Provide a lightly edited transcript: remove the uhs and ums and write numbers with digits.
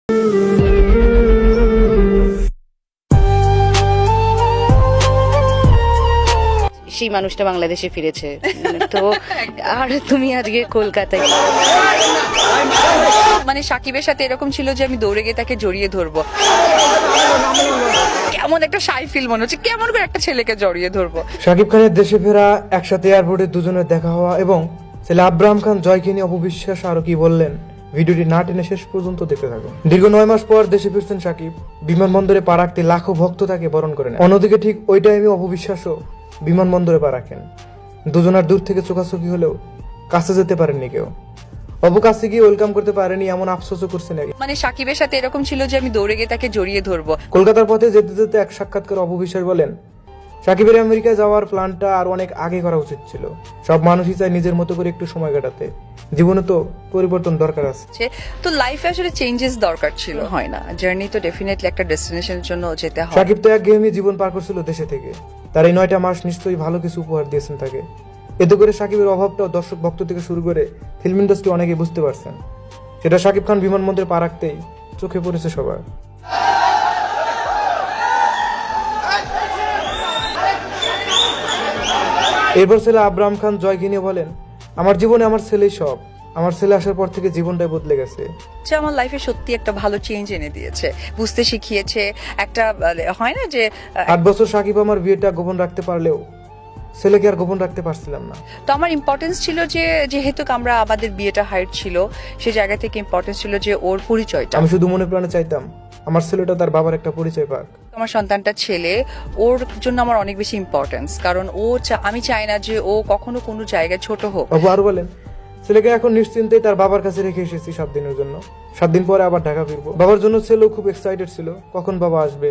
সেই মানুষটা বাংলাদেশে ফিরেছে তো আর তুমি আজকে কলকাতায়। মানে সাকিবের সাথে এরকম ছিল যে আমি দৌড়ে গিয়ে তাকে জড়িয়ে ধরবো, কেমন একটা শাই ফিল মনে হচ্ছে, কেমন করে একটা ছেলেকে জড়িয়ে ধরবো। শাকিব খানের দেশে ফেরা, একসাথে এয়ারপোর্টে দুজনের দেখা হওয়া এবং ছেলে আব্রাহাম খান জয়কে নিয়ে অপবিশ্বাস আরো কি বললেন, ভিডিওটি না টেনে শেষ পর্যন্ত দেখতে থাকুন। দীর্ঘ 9 মাস পর দেশে ফিরছেন শাকিব। বিমানবন্দরে পা রাখতে লাখো ভক্ত তাকে বরণ করে নেয়। অন্যদিকে ঠিক ওই টাইমে অপবিশ্বাসও বিমানবন্দরে পা রাখেন। দুজনার দূর থেকে চোখাচোখি হলেও কাছে যেতে পারেননি কেউ। অপু কাছে গিয়ে ওয়েলকাম করতে পারেনি, এমন আফসোসও করছেন। মানে সাকিবের সাথে এরকম ছিল যে আমি দৌড়ে গিয়ে তাকে জড়িয়ে ধরবো। কলকাতার পথে যেতে যেতে এক সাক্ষাৎকার অপবিশ্বাস বলেন, সাকিবের আমেরিকায় যাওয়ার প্ল্যানটা আর অনেক আগে করা উচিত ছিল। সব মানুষই চায় নিজের মতো করে একটু সময় কাটাতে, জীবনে তো পরিবর্তন দরকার আছে। তো লাইফে আসলে চেঞ্জেস দরকার ছিল, হয় না? জার্নি তো ডেফিনেটলি একটা ডেস্টিনেশনের জন্য যেতে হয়। সাকিব তো একঘেয়েমি জীবন পার করছিল দেশে থেকে। তার এই 9টা মাস নিশ্চয়ই ভালো কিছু উপহার দিয়েছেন তাকে। এতে করে সাকিবের অভাবটাও দর্শক ভক্ত থেকে শুরু করে ফিল্ম ইন্ডাস্ট্রি অনেকেই বুঝতে পারছেন। সেটা সাকিব খান বিমানবন্দরে পা রাখতেই চোখে পড়েছে সবার। এরপর ছেলে আব্রাহাম খান জয়কে নিয়ে বলেন, আমার জীবনে আমার ছেলেই সব। আমার ছেলে আসার পর থেকে জীবনটাই বদলে গেছে। যে আমার লাইফে সত্যি একটা ভালো চেঞ্জ এনে দিয়েছে, বুঝতে শিখিয়েছে। একটা হয় না যে 8 বছর সাকিব আমার বিয়েটা গোপন রাখতে পারলেও ছেলেকে আর গোপন রাখতে পারছিলাম না। তো আমার ইম্পর্টেন্স ছিল যে যেহেতু আমরা আমাদের বিয়েটা হাইট ছিল, সেই জায়গা থেকে ইম্পর্টেন্স ছিল যে ওর পরিচয়টা। আমি শুধু মনে প্রাণে চাইতাম আমার ছেলেটা তার বাবার একটা পরিচয় পাক। আমার সন্তানটা ছেলে, ওর জন্য আমার অনেক বেশি ইম্পর্টেন্স, কারণ আমি চাই না যে ও কখনো কোনো জায়গায় ছোট হোক। বাবু আরো বলেন, ছেলেকে এখন নিশ্চিন্তে তার বাবার কাছে রেখে এসেছি 7 দিনের জন্য। 7 দিন পরে আবার ঢাকা ফিরবো। বাবার জন্য ছেলেও খুব এক্সাইটেড ছিল কখন বাবা আসবে।